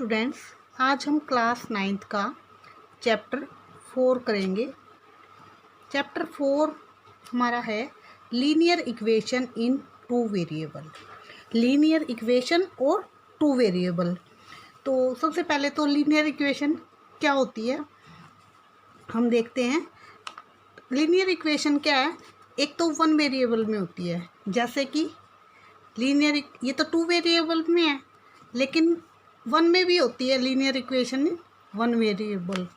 Students, आज हम class 9th का चैप्टर 4 करेंगे। चैप्टर 4 हमारा है linear equation in two variable. Linear equation और टू वेरिएबल। तो सबसे पहले तो लीनियर इक्वेशन क्या होती है हम देखते हैं। लीनियर इक्वेशन क्या है? एक तो वन वेरिएबल में होती है, जैसे कि लीनियर, ये तो टू वेरिएबल में है, लेकिन वन में भी होती है linear equation in one variable,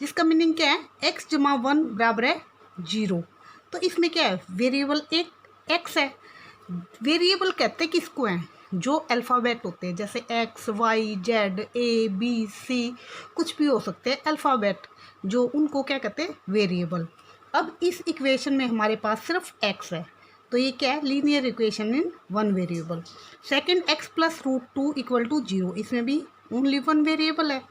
जिसका मीनिंग क्या है? x जमा 1 बराबर है 0। तो इसमें क्या है? वेरिएबल एक x है। वेरिएबल कहते हैं किसको हैं? जो अल्फ़ाबेट होते हैं, जैसे x, y, z, a, b, c, कुछ भी हो सकते हैं अल्फ़ाबेट, जो उनको क्या कहते हैं? वेरिएबल। अब इस इक्वेशन में हमारे पास सिर्फ x है, तो ये क्या है? Linear equation in one variable. Second, x plus root 2 equal to 0, इसमें भी ओनली वन वेरिएबल है।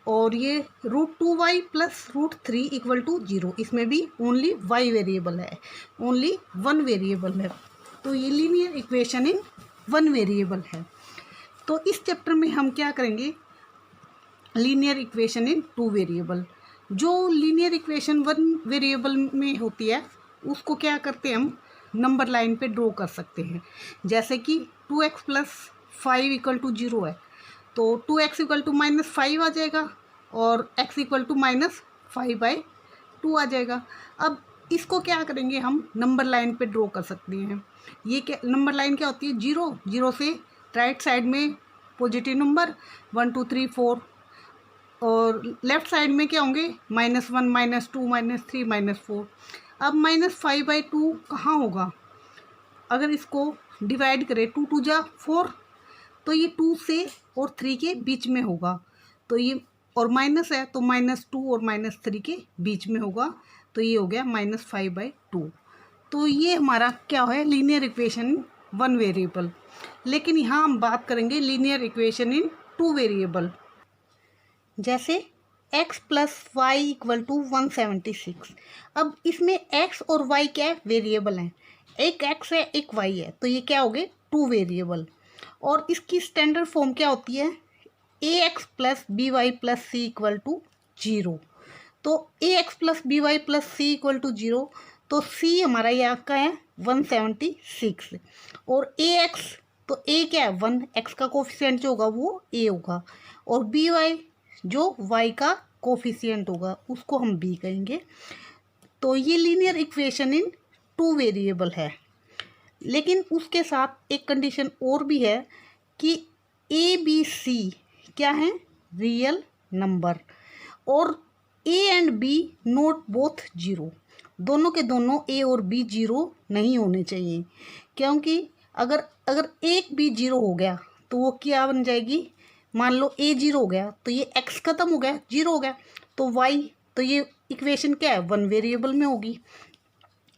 और ये root 2y plus root 3 equal to 0, इसमें भी ओनली y वेरिएबल है, ओनली वन वेरिएबल है। तो ये linear equation in one variable है। तो इस चैप्टर में हम क्या करेंगे? Linear equation in two variable. जो लीनियर इक्वेशन वन वेरिएबल में होती है उसको क्या करते हैं? हम नंबर लाइन पे ड्रॉ कर सकते हैं। जैसे कि 2x प्लस 5 इक्वल टू 0 है, तो 2x इक्वल टू -5 आ जाएगा और x इक्वल टू -5/2 आ जाएगा। अब इसको क्या करेंगे? हम नंबर लाइन पे ड्रॉ कर सकते हैं। ये क्या नंबर लाइन क्या होती है? 0 से राइट साइड में पॉजिटिव नंबर 1 2 3 4, और लेफ़्ट साइड में क्या होंगे? -1 -2 -3 -4। अब -5/2 कहाँ होगा? अगर इसको डिवाइड करें, 2 2 जा 4, तो ये 2 से और 3 के बीच में होगा। तो ये, और माइनस है तो -2 और -3 के बीच में होगा, तो ये हो गया -5/2। तो ये हमारा क्या है? Linear equation one variable. लेकिन यहाँ हम बात करेंगे linear equation in two variable. जैसे x plus y equal to 176। अब इसमें x और y क्या है? वेरिएबल हैं। एक x है, एक y है, तो ये क्या हो गए? Two variable. और इसकी स्टैंडर्ड फॉर्म क्या होती है? ax plus B Y plus C equal to 0। तो ax plus B Y plus C equal to 0, तो c हमारा यहाँ का है 176, और ax, तो a क्या है? 1, x का कोफिशिएंट जो होगा वो a होगा, और बी वाई जो y का कोफिशिएंट होगा उसको हम b कहेंगे। तो ये linear equation in two variable है। लेकिन उसके साथ एक कंडीशन और भी है कि a b c क्या है? रियल नंबर, और a and b not both 0। दोनों के दोनों a और b 0 नहीं होने चाहिए, क्योंकि अगर एक भी 0 हो गया तो वो क्या बन जाएगी? मान लो a 0 हो गया तो ये x खत्म हो गया, 0 हो गया, तो y, तो ये इक्वेशन क्या है? वन वेरिएबल में होगी।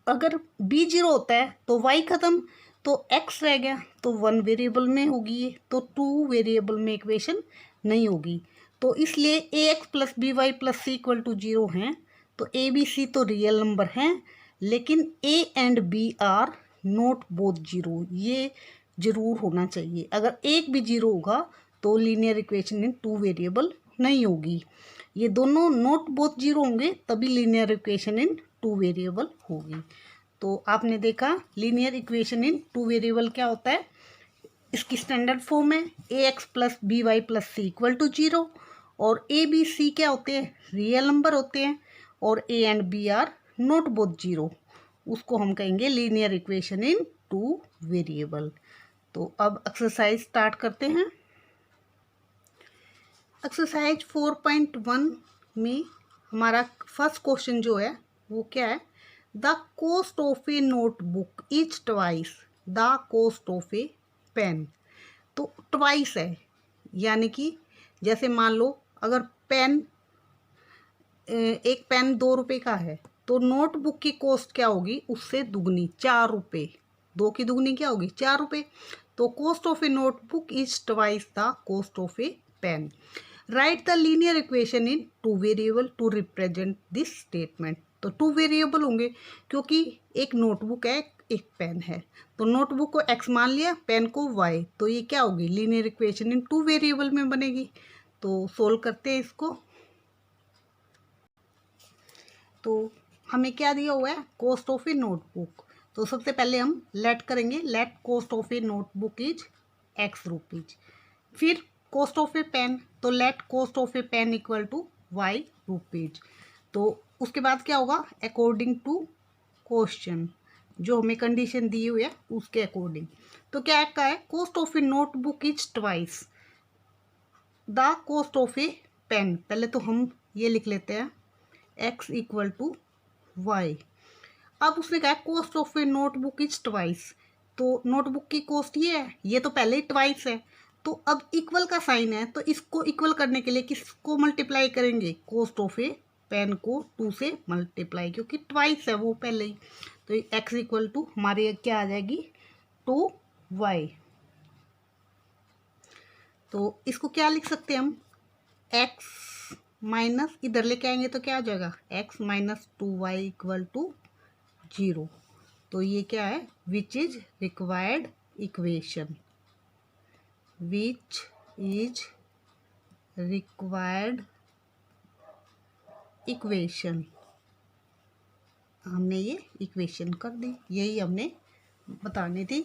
अगर b 0 होता है तो y खत्म, तो x रह गया, तो वन वेरिएबल में होगी ये, तो टू वेरिएबल में इक्वेशन नहीं होगी। तो इसलिए ax plus B Y plus C equal to 0 हैं, तो a b c तो रियल नंबर हैं, लेकिन a and b are not both 0, ये ज़रूर होना चाहिए। अगर एक भी 0 होगा तो linear equation in two variable नहीं होगी। ये दोनों नॉट बोथ 0 होंगे तभी linear equation in two variable होगी। तो आपने देखा linear equation in two variable क्या होता है। इसकी स्टैंडर्ड फॉर्म है ax plus B Y plus C equal to 0, और a b c क्या होते हैं? रियल नंबर होते हैं, और a and b are not both 0, उसको हम कहेंगे linear equation in two variable. तो अब एक्सरसाइज स्टार्ट करते हैं। एक्सरसाइज 4.1 में हमारा फर्स्ट क्वेश्चन जो है वो क्या है? The cost of a notebook is twice the cost of a pen. तो ट्वाइस है, यानी कि जैसे मान लो अगर पेन, एक पेन 2 रुपये का है, तो नोटबुक की कॉस्ट क्या होगी? उससे दुगनी, 4 रुपये। 2 की दुगनी क्या होगी? 4 रुपये। तो cost of a notebook is twice the cost of a pen. Write the linear equation in two variable to represent this statement. तो टू वेरिएबल होंगे क्योंकि एक नोटबुक है, एक पेन है। तो नोटबुक को x मान लिया, पेन को y, तो ये क्या होगी, linear equation in two variable में बनेगी। तो सोल्व करते हैं इसको। तो हमें क्या दिया हुआ है, कॉस्ट ऑफ ए नोटबुक। तो सबसे पहले हम लेट करेंगे, let cost of a notebook is ₹X। फिर कॉस्ट ऑफ ए पेन, तो let cost of a pen equal to ₹Y। तो उसके बाद क्या होगा, अकॉर्डिंग टू क्वेश्चन, जो हमें कंडीशन दी हुई है उसके अकॉर्डिंग। तो क्या का है, cost of a notebook is twice the cost of a pen. पहले तो हम ये लिख लेते हैं x इक्वल टू वाई। अब उसने कहा cost of a notebook is twice, तो नोटबुक की कॉस्ट ये है, ये तो पहले ही ट्वाइस है। तो अब इक्वल का साइन है, तो इसको इक्वल करने के लिए किसको मल्टीप्लाई करेंगे, कॉस्ट ऑफ ए पेन को 2 से मल्टीप्लाई, क्योंकि ट्वाइस है वो पहले ही। तो x इक्वल टू हमारे क्या आ जाएगी, 2y। तो इसको क्या लिख सकते हैं हम, x माइनस इधर लेके आएंगे तो क्या आ जाएगा, x minus 2y equal to 0। तो ये क्या है, which is required equation, which is required equation. हमने ये इक्वेशन कर दी, यही हमने बतानी थी।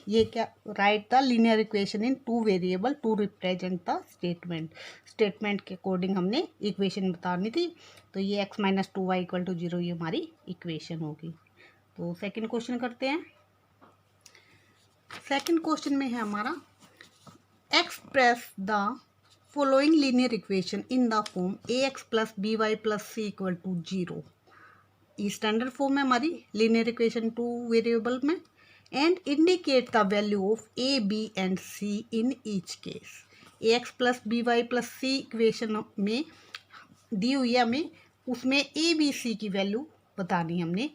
ये क्या, write the linear equation in two variable to represent the statement. Statement के अकॉर्डिंग हमने इक्वेशन बतानी थी। तो ये x minus 2y equal to 0 ये हमारी इक्वेशन होगी। तो सेकंड क्वेश्चन करते हैं। सेकंड क्वेश्चन में है हमारा, express the following linear equation in the form ax plus by plus c equal to 0। ये स्टैंडर्ड फॉर्म है हमारी लीनियर इक्वेशन टू वेरिएबल में। And indicate the value of a b and c in each case. ax plus by plus c equation में दी हुई है हमें, उसमें a b c की वैल्यू बतानी है हमने।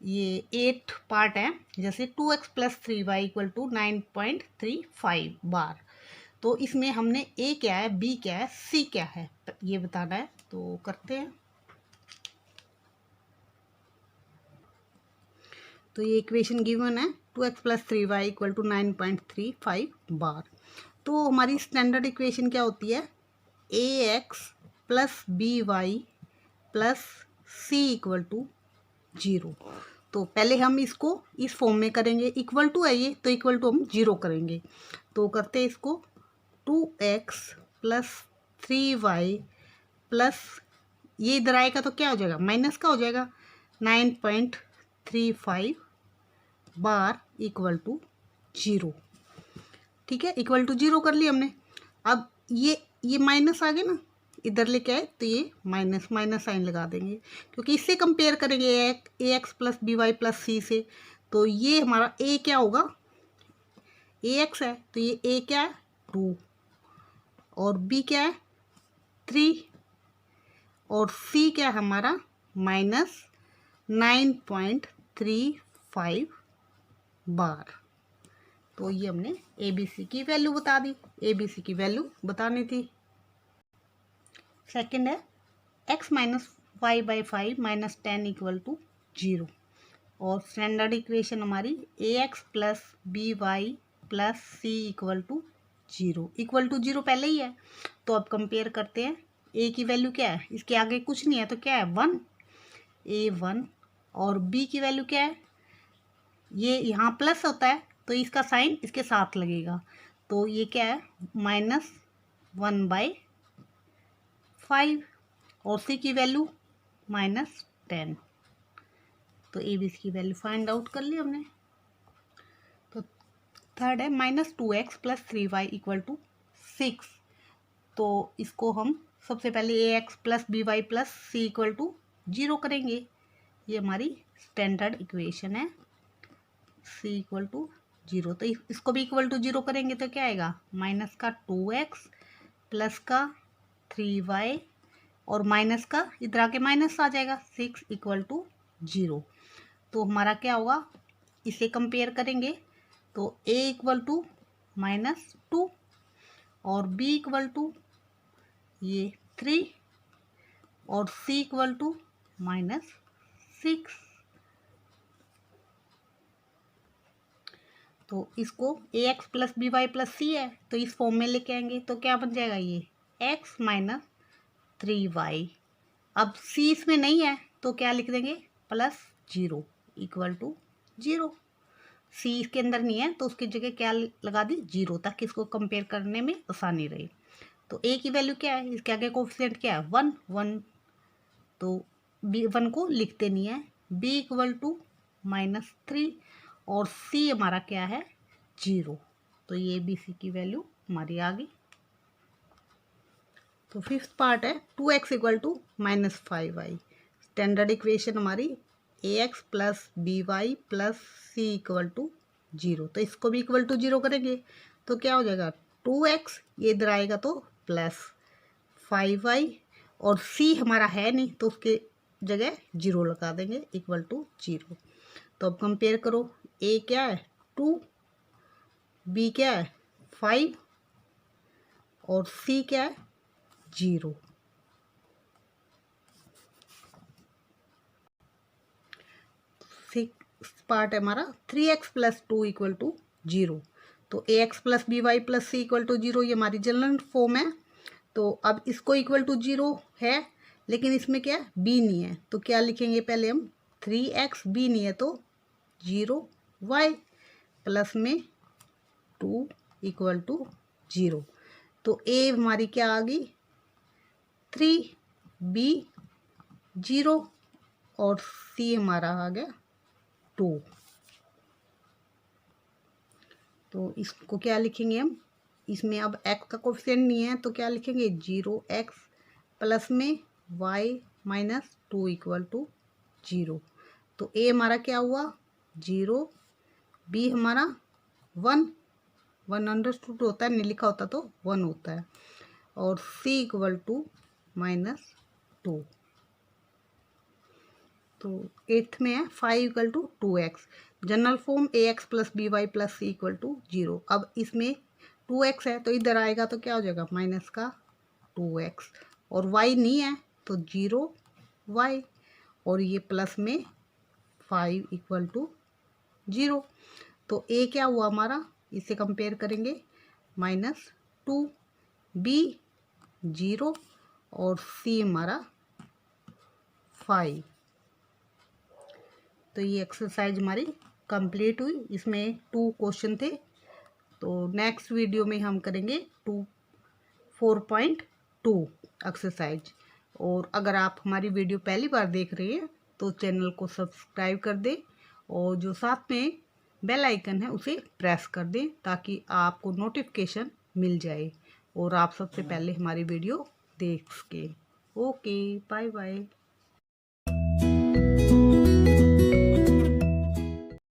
ये 8 पार्ट है, जैसे 2x plus 3y equal to 9.35 बार। तो इसमें हमने a क्या है, b क्या है, c क्या है, ये बताना है। तो करते हैं। तो ये इक्वेशन गिवन है, 2x plus 3y equal to 9.35 बार। तो हमारी स्टैंडर्ड इक्वेशन क्या होती है, ax plus by plus c equal to 0। तो पहले हम इसको इस फॉर्म में करेंगे, इक्वल टू है ये, तो इक्वल टू हम 0 करेंगे। तो करते हैं इसको, 2x प्लस 3y प्लस, ये इधर आएगा तो क्या हो जाएगा, माइनस का हो जाएगा, 9.35 बार इक्वल टू 0। ठीक है, इक्वल टू 0 कर लिया हमने। अब ये माइनस आ गया ना, इधर लेके आए तो ये माइनस माइनस साइन लगा देंगे, क्योंकि इससे कंपेयर करेंगे A x plus B Y plus C से। तो ये हमारा ए क्या होगा, ए एक्स है, तो ये ए क्या है, 2, और बी क्या है, 3, और सी क्या है हमारा, माइनस 9.35 बार। तो ये हमने ए बी सी की वैल्यू बता दी, ए बी सी की वैल्यू बतानी थी। सेकंड है, x minus 5/5 minus 10 equal to 0। और स्टैंडर्ड इक्वेशन हमारी ax plus B Y plus C equal to 0। Equal to 0 पहले ही है, तो अब कंपेयर करते हैं। a की वैल्यू क्या है, इसके आगे कुछ नहीं है, तो क्या है 1, a1, और b की वैल्यू क्या है, ये यहाँ प्लस होता है तो इसका साइन इसके साथ लगेगा, तो ये क्या है, -1/5, और सी की वैल्यू -10। तो ए बी सी की वैल्यू फाइंड आउट कर ली हमने। तो थर्ड है, -2x plus 3y equal to 6। तो इसको हम सबसे पहले ax plus B Y plus C equal to 0 करेंगे। ये हमारी स्टैंडर्ड इक्वेशन है, c इक्वल टू 0। तो इसको भी इक्वल टू 0 करेंगे तो क्या आएगा, माइनस का 2x प्लस का 3y, और माइनस का इधर आके माइनस आ जाएगा, 6 इक्वल टू 0। तो हमारा क्या होगा, इसे कंपेयर करेंगे तो a इक्वल टू -2, और b इक्वल टू ये 3, और c इक्वल टू -6। तो इसको A x plus B Y plus C है तो इस फॉर्म में लेके आएंगे तो क्या बन जाएगा ये एक्स माइनस 3y। अब सी इसमें नहीं है तो क्या लिख देंगे प्लस 0 इक्वल टू 0। सी इसके अंदर नहीं है तो उसकी जगह क्या लगा दी 0 ताकि इसको कंपेयर करने में आसानी रहे। तो ए की वैल्यू क्या है, इसके आगे कोफिशिएंट क्या है 1 1, तो बी 1 को लिखते नहीं है। बी इक्वल टू -3 और सी हमारा क्या है 0, तो ये बी सी की वैल्यू हमारी आ गई। तो फिफ्थ पार्ट है 2x equal to -5y। Standard equation हमारी A x plus B Y plus C equal to 0, तो इसको भी इक्वल टू 0 करेंगे तो क्या हो जाएगा 2x, ये इधर आएगा तो प्लस 5y और c हमारा है नहीं तो उसके जगह 0 लगा देंगे इक्वल टू 0। तो अब कंपेयर करो, a क्या है 2, b क्या है 5 और c क्या है 0। सिक्स पार्ट है हमारा 3x प्लस 2 इक्वल टू 0। तो A x plus B Y plus C equal to 0 ये हमारी जनरल फॉर्म है। तो अब इसको इक्वल टू 0 है लेकिन इसमें क्या b नहीं है तो क्या लिखेंगे पहले हम 3x, b नहीं है तो 0y प्लस में 2 इक्वल टू 0। तो a हमारी क्या आ गई 3, b 0 और c हमारा आ गया 2। तो इसको क्या लिखेंगे हम, इसमें अब x का कोफिशिएंट नहीं है तो क्या लिखेंगे 0x प्लस में y माइनस 2 इक्वल टू 0। तो a हमारा क्या हुआ 0, b हमारा 1 अंडरस्टूड होता है, नहीं लिखा होता तो 1 होता है, और c इक्वल टू -2। तो एट्थ में है 5 equal to 2x। General form a x plus B Y plus C equal to 0। अब इसमें 2x है तो इधर आएगा तो क्या हो जाएगा माइनस का 2x और y नहीं है तो 0y और ये प्लस में 5 इक्वल टू 0। तो a क्या हुआ हमारा, इसे कंपेयर करेंगे -2, b 0 और c हमारा 5। तो ये एक्सरसाइज हमारी कंप्लीट हुई, इसमें 2 क्वेश्चन थे। तो नेक्स्ट वीडियो में हम करेंगे 4.2 एक्सरसाइज। और अगर आप हमारी वीडियो पहली बार देख रहे हैं तो चैनल को सब्सक्राइब कर दें और जो साथ में बेल आइकन है उसे प्रेस कर दें ताकि आपको नोटिफिकेशन मिल जाए और आप सबसे पहले हमारी वीडियो देख सकें। Okay, bye bye.